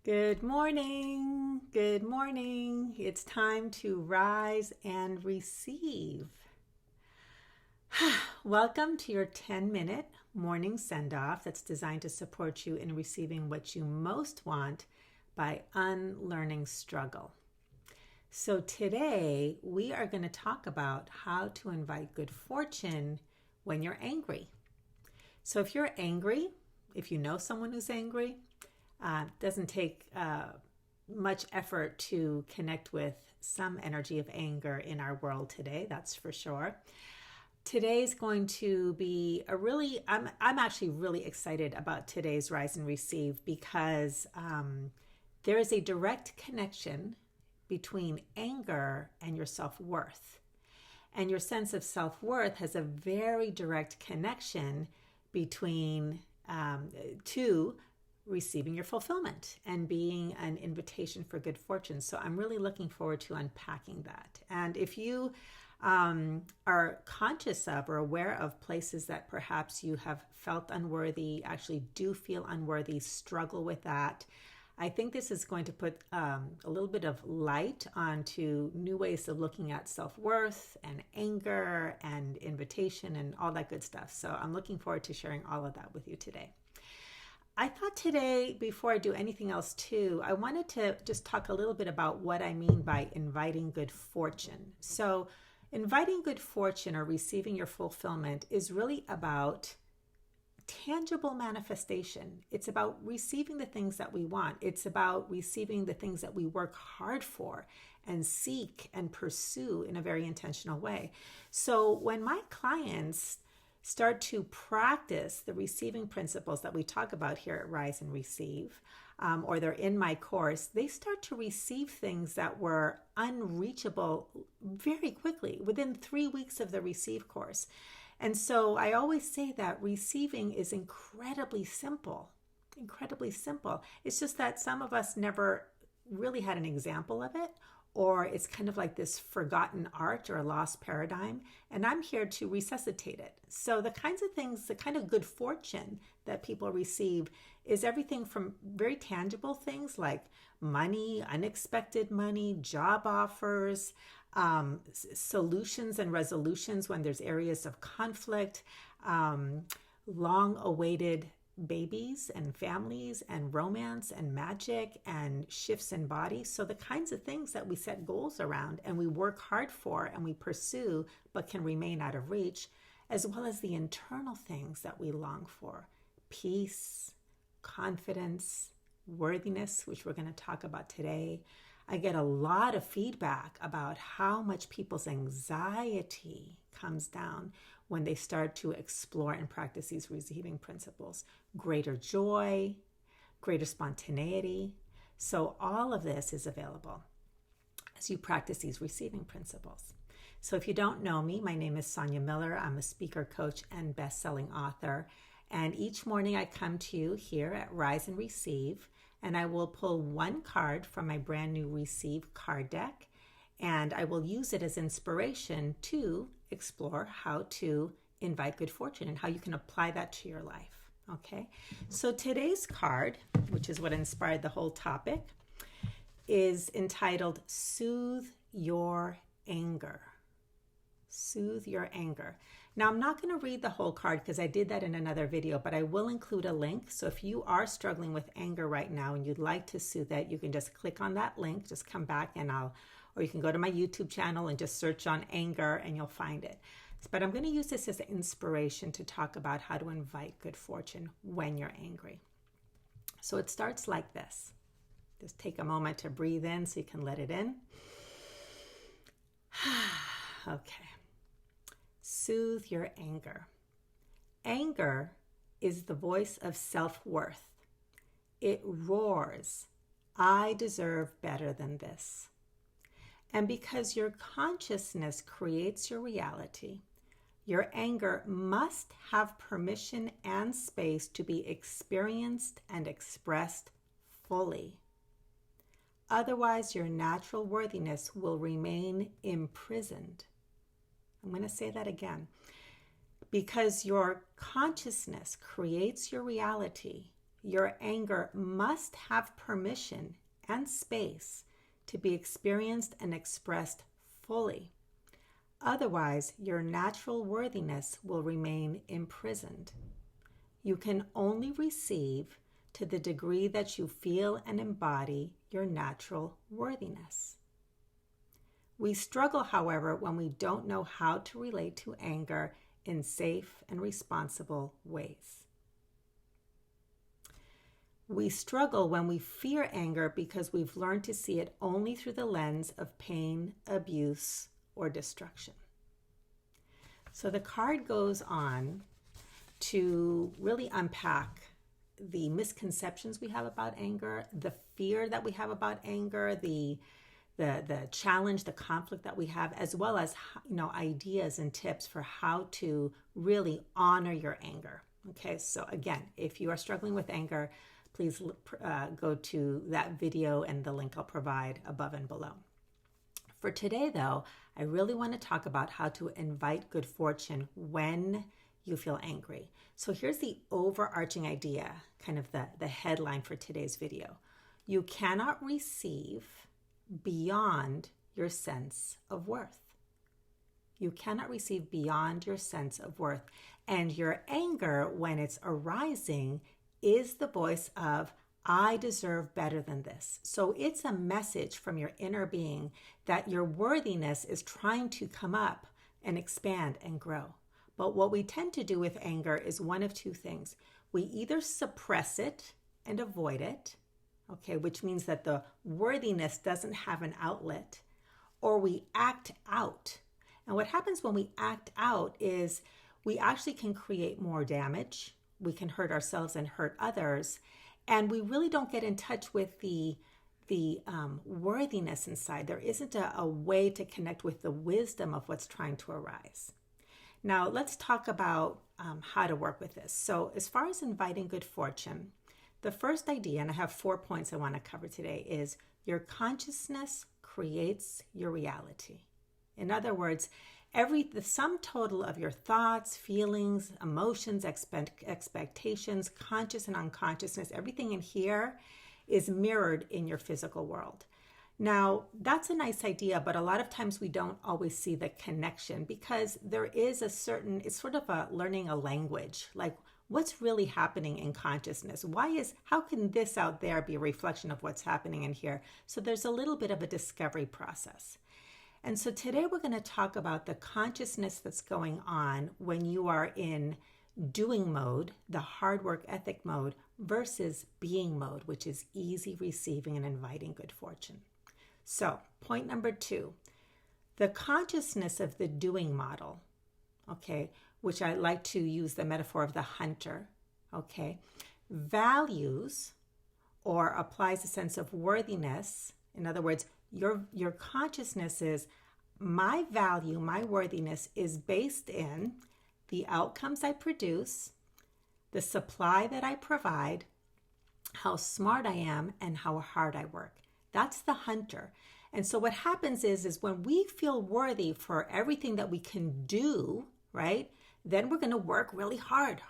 Good morning. Good morning. It's time to rise and receive. Welcome to your 10-minute morning send-off that's designed to support you in receiving what you most want by unlearning struggle. So today we are going to talk about how to invite good fortune when you're angry. So if you're angry, if you know someone who's angry, doesn't take much effort to connect with some energy of anger in our world today, that's for sure. Today's going to be I'm actually really excited about today's Rise and Receive because there is a direct connection between anger and your self-worth. And your sense of self-worth has a very direct connection between to receiving your fulfillment and being an invitation for good fortune. So I'm really looking forward to unpacking that. And if you are conscious of or aware of places that perhaps you have felt unworthy, actually do feel unworthy, struggle with that, I think this is going to put a little bit of light onto new ways of looking at self-worth and anger and invitation and all that good stuff. So I'm looking forward to sharing all of that with you today. I thought today, before I do anything else too, I wanted to just talk a little bit about what I mean by inviting good fortune. So inviting good fortune or receiving your fulfillment is really about tangible manifestation. It's about receiving the things that we want. It's about receiving the things that we work hard for and seek and pursue in a very intentional way. So when my clients start to practice the receiving principles that we talk about here at Rise and Receive, or they're in my course, they start to receive things that were unreachable very quickly, within 3 weeks of the Receive course. And so I always say that receiving is incredibly simple, incredibly simple. It's just that some of us never really had an example of it, or it's kind of like this forgotten art or a lost paradigm, and I'm here to resuscitate it. So the kinds of things, the kind of good fortune that people receive is everything from very tangible things like money, unexpected money, job offers, solutions and resolutions when there's areas of conflict, long-awaited babies and families and romance and magic and shifts in body. So the kinds of things that we set goals around and we work hard for and we pursue but can remain out of reach, as well as the internal things that we long for: peace, confidence, worthiness, which we're going to talk about today. I get a lot of feedback about how much people's anxiety comes down when they start to explore and practice these receiving principles. Greater joy, greater spontaneity. So all of this is available as you practice these receiving principles. So if you don't know me, my name is Sonia Miller. I'm a speaker, coach, and best-selling author. And each morning I come to you here at Rise and Receive, and I will pull one card from my brand new Receive card deck, and I will use it as inspiration to explore how to invite good fortune and how you can apply that to your life. Okay, so today's card, which is what inspired the whole topic, is entitled Soothe Your Anger. Soothe your anger. Now, I'm not going to read the whole card because I did that in another video, but I will include a link. So if you are struggling with anger right now and you'd like to soothe it, you can just click on that link, just come back and or you can go to my YouTube channel and just search on anger and you'll find it. But I'm going to use this as an inspiration to talk about how to invite good fortune when you're angry. So it starts like this. Just take a moment to breathe in so you can let it in. Okay. Soothe your anger. Anger is the voice of self-worth. It roars, I deserve better than this. And because your consciousness creates your reality, your anger must have permission and space to be experienced and expressed fully. Otherwise, your natural worthiness will remain imprisoned. I'm going to say that again. Because your consciousness creates your reality, your anger must have permission and space to be experienced and expressed fully. Otherwise, your natural worthiness will remain imprisoned. You can only receive to the degree that you feel and embody your natural worthiness. We struggle, however, when we don't know how to relate to anger in safe and responsible ways. We struggle when we fear anger because we've learned to see it only through the lens of pain, abuse, or destruction. So the card goes on to really unpack the misconceptions we have about anger, the fear that we have about anger, the challenge, the conflict that we have, as well as ideas and tips for how to really honor your anger. Okay, so again, if you are struggling with anger, please go to that video and the link I'll provide above and below. For today, though, I really want to talk about how to invite good fortune when you feel angry. So here's the overarching idea, kind of the headline for today's video. You cannot receive beyond your sense of worth. You cannot receive beyond your sense of worth. And your anger, when it's arising, is the voice of, I deserve better than this. So it's a message from your inner being that your worthiness is trying to come up and expand and grow. But what we tend to do with anger is one of two things. We either suppress it and avoid it, okay, which means that the worthiness doesn't have an outlet, or we act out. And what happens when we act out is we actually can create more damage. We can hurt ourselves and hurt others. And we really don't get in touch with the worthiness inside. There isn't a way to connect with the wisdom of what's trying to arise. Now, let's talk about how to work with this. So as far as inviting good fortune, the first idea, and I have 4 points I want to cover today, is your consciousness creates your reality. In other words, the sum total of your thoughts, feelings, emotions, expectations, conscious and unconsciousness, everything in here is mirrored in your physical world. Now, that's a nice idea, but a lot of times we don't always see the connection because there is it's sort of learning a language, like what's really happening in consciousness? How can this out there be a reflection of what's happening in here? So there's a little bit of a discovery process. And so today we're going to talk about the consciousness that's going on when you are in doing mode, the hard work ethic mode, versus being mode, which is easy receiving and inviting good fortune. So point number 2, the consciousness of the doing model, okay, which I like to use the metaphor of the hunter, okay, values or applies a sense of worthiness. In other words, your consciousness is my value, my worthiness is based in the outcomes I produce, the supply that I provide, how smart I am, and how hard I work. That's the hunter. And so what happens is when we feel worthy for everything that we can do, right? Then we're going to work really hard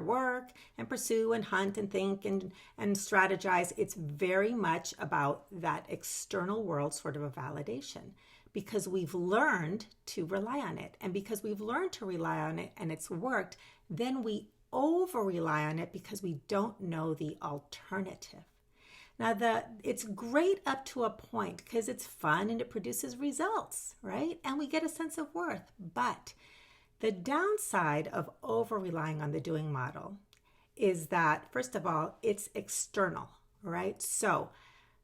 work and pursue and hunt and think and strategize. It's very much about that external world sort of a validation because we've learned to rely on it. And because we've learned to rely on it and it's worked, then we over rely on it because we don't know the alternative. Now, it's great up to a point because it's fun and it produces results, right? And we get a sense of worth. But the downside of over-relying on the doing model is that, first of all, it's external, right? So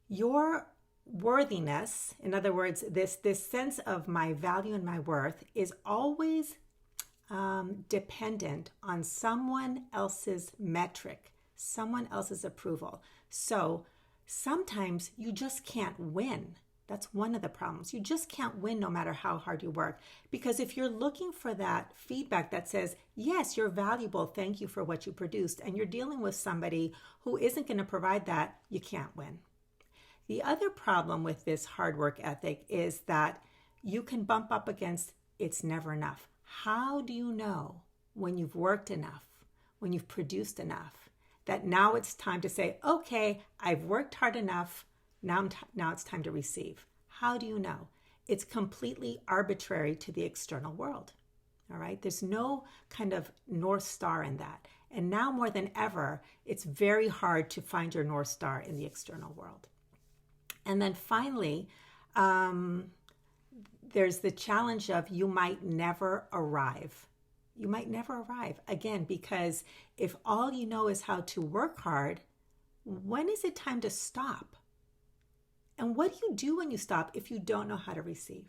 your worthiness, in other words, this sense of my value and my worth is always dependent on someone else's metric, someone else's approval. So sometimes you just can't win. That's one of the problems. You just can't win no matter how hard you work. Because if you're looking for that feedback that says, yes, you're valuable, thank you for what you produced, and you're dealing with somebody who isn't going to provide that, you can't win. The other problem with this hard work ethic is that you can bump up against it's never enough. How do you know when you've worked enough, when you've produced enough, that now it's time to say, okay, I've worked hard enough. Now it's time to receive. How do you know? It's completely arbitrary to the external world. All right. There's no kind of North Star in that. And now more than ever, it's very hard to find your North Star in the external world. And then finally, there's the challenge of you might never arrive. You might never arrive. Again, because if all you know is how to work hard, when is it time to stop? And what do you do when you stop if you don't know how to receive?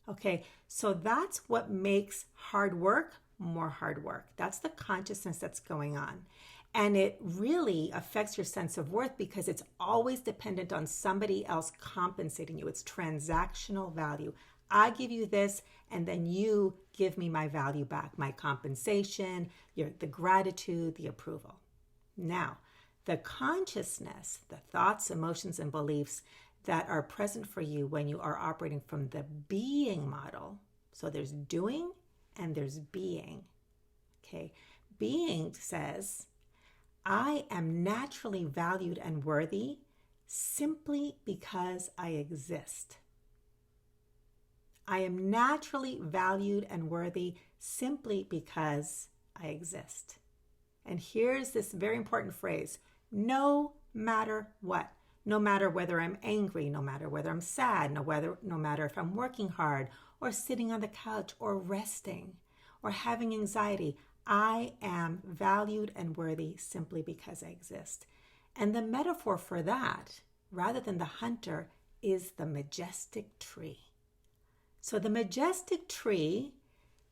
Okay, so that's what makes hard work more hard work. That's the consciousness that's going on. And it really affects your sense of worth because it's always dependent on somebody else compensating you. It's transactional value. I give you this, and then you give me my value back, my compensation, the gratitude, the approval. Now, the consciousness, the thoughts, emotions, and beliefs that are present for you when you are operating from the being model. So there's doing and there's being. Okay, being says, I am naturally valued and worthy simply because I exist. I am naturally valued and worthy simply because I exist. And here's this very important phrase, no matter what. No matter whether I'm angry, no matter whether I'm sad, no matter if I'm working hard or sitting on the couch or resting or having anxiety, I am valued and worthy simply because I exist. And the metaphor for that, rather than the hunter, is the majestic tree. So the majestic tree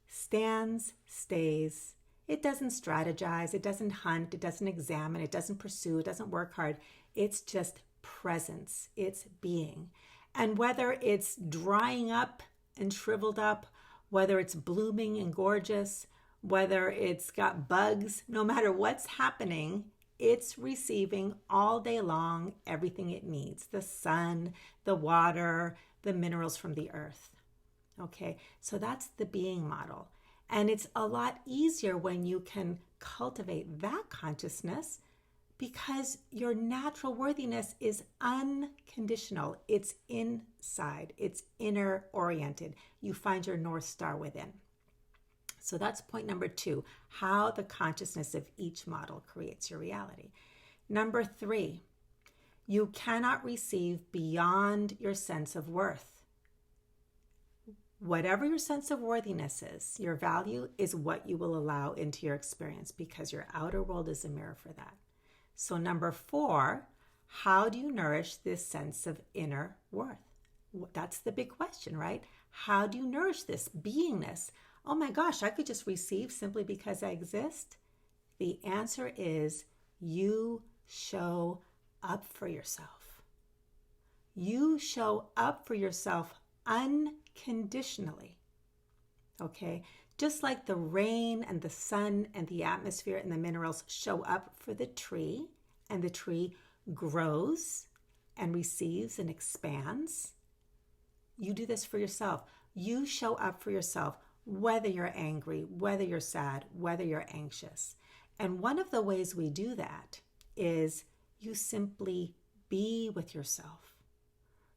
stands, stays. It doesn't strategize, it doesn't hunt, it doesn't examine, it doesn't pursue, it doesn't work hard. It's just presence, it's being. And whether it's drying up and shriveled up, whether it's blooming and gorgeous, whether it's got bugs, no matter what's happening, it's receiving all day long everything it needs, the sun, the water, the minerals from the earth. Okay, so that's the being model. And it's a lot easier when you can cultivate that consciousness because your natural worthiness is unconditional. It's inside, it's inner oriented. You find your North Star within. So that's point number 2, how the consciousness of each model creates your reality. Number 3, you cannot receive beyond your sense of worth. Whatever your sense of worthiness is, your value is what you will allow into your experience because your outer world is a mirror for that. So number 4, how do you nourish this sense of inner worth? That's the big question, right? How do you nourish this beingness? Oh my gosh, I could just receive simply because I exist. The answer is you show up for yourself. You show up for yourself unconditionally. Okay? Just like the rain and the sun and the atmosphere and the minerals show up for the tree, and the tree grows and receives and expands, you do this for yourself. You show up for yourself, whether you're angry, whether you're sad, whether you're anxious. And one of the ways we do that is you simply be with yourself.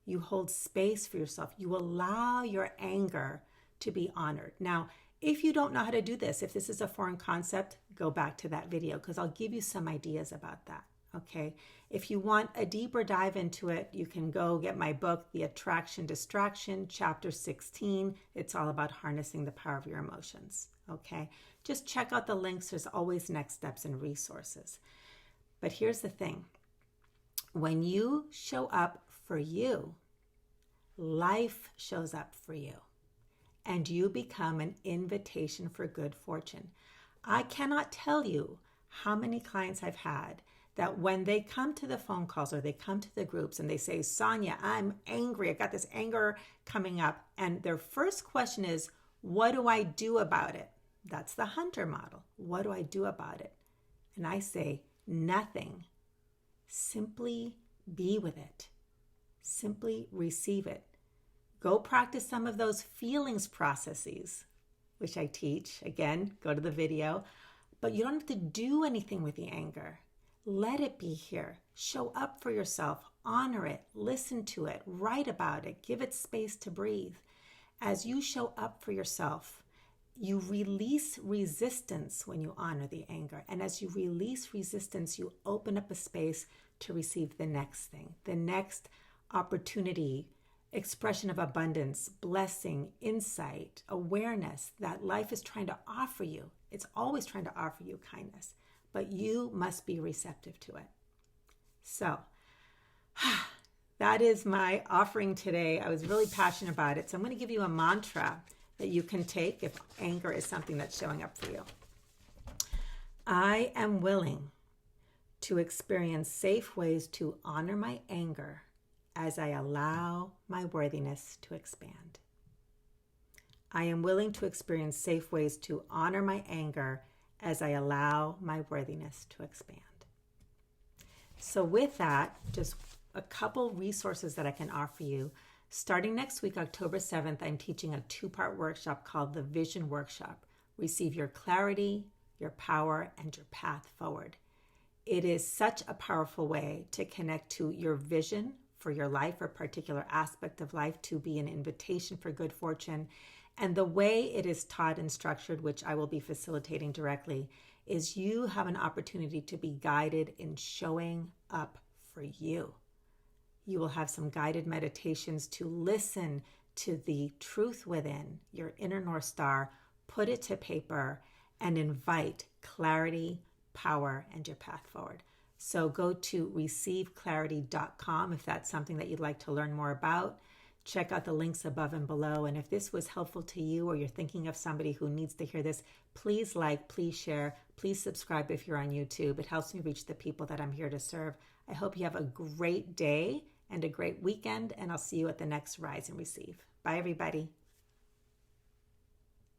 You hold space for yourself. You allow your anger to be honored. Now, if you don't know how to do this, if this is a foreign concept, go back to that video because I'll give you some ideas about that. Okay. If you want a deeper dive into it, you can go get my book, The Attraction Distraction, chapter 16. It's all about harnessing the power of your emotions. Okay. Just check out the links. There's always next steps and resources. But here's the thing. When you show up for you, life shows up for you, and you become an invitation for good fortune. I cannot tell you how many clients I've had that when they come to the phone calls or they come to the groups and they say, Sonia, I'm angry. I got this anger coming up. And their first question is, what do I do about it? That's the hunter model. What do I do about it? And I say, nothing. Simply be with it. Simply receive it. Go practice some of those feelings processes, which I teach. Again, go to the video. But you don't have to do anything with the anger. Let it be here. Show up for yourself. Honor it. Listen to it. Write about it. Give it space to breathe. As you show up for yourself, you release resistance when you honor the anger. And as you release resistance, you open up a space to receive the next thing, the next opportunity, expression of abundance, blessing, insight, awareness that life is trying to offer you. It's always trying to offer you kindness, but you must be receptive to it. So that is my offering today. I was really passionate about it. So I'm going to give you a mantra that you can take if anger is something that's showing up for you. I am willing to experience safe ways to honor my anger as I allow my worthiness to expand. I am willing to experience safe ways to honor my anger as I allow my worthiness to expand. So with that, just a couple resources that I can offer you. Starting next week, October 7th, I'm teaching a 2-part workshop called the Vision Workshop. Receive your clarity, your power, and your path forward. It is such a powerful way to connect to your vision for your life or particular aspect of life, to be an invitation for good fortune. And the way it is taught and structured, which I will be facilitating directly, is you have an opportunity to be guided in showing up for you. You will have some guided meditations to listen to the truth within your inner North Star, put it to paper, and invite clarity, power, and your path forward. So go to receiveclarity.com if that's something that you'd like to learn more about. Check out the links above and below. And if this was helpful to you, or you're thinking of somebody who needs to hear this, please like, please share, please subscribe if you're on YouTube. It helps me reach the people that I'm here to serve. I hope you have a great day and a great weekend, and I'll see you at the next Rise and Receive. Bye, everybody.